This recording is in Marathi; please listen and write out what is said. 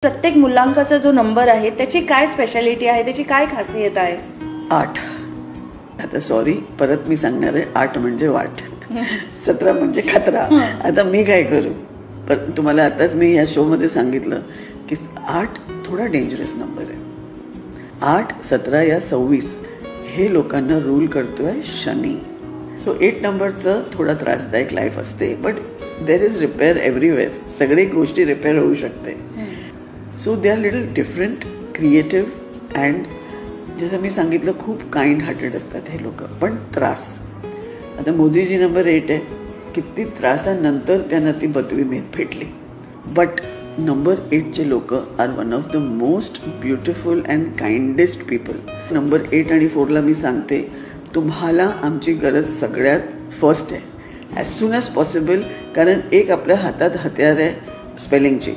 प्रत्येक मुलांकाचा जो नंबर आहे त्याची काय स्पेशालिटी आहे, त्याची काय खासियत आहे? 8. आता सॉरी, परत मी सांगणार आहे, 8 म्हणजे वाट, 17 म्हणजे खतरा. आता मी काय करू? पण तुम्हाला आताच मी या शो मध्ये सांगितलं की 8 थोडा डेंजरस नंबर आहे. 8, 17 या 26 हे लोकांना रूल करतोय शनी. सो 8 नंबरचं थोडा त्रासदायक लाईफ असते, but there is repair everywhere. सगळी गोष्टी रिपेअर होऊ शकते. So they are little different, creative and जसं मी सांगितलं खूप काइंड हार्टेड असतात हे लोक. पण त्रास, आता मोदीजी नंबर 8 आहे, किती त्रासानंतर त्यांना ती बदवी भेटली. बट नंबर 8चे लोक are one of the most beautiful and kindest people. Number 8 आणि 4ला मी सांगते, तुम्हाला आमची गरज सगळ्यात फर्स्ट आहे, ॲज सून ॲज पॉसिबल. कारण एक आपल्या हातात हत्यार आहे स्पेलिंगची.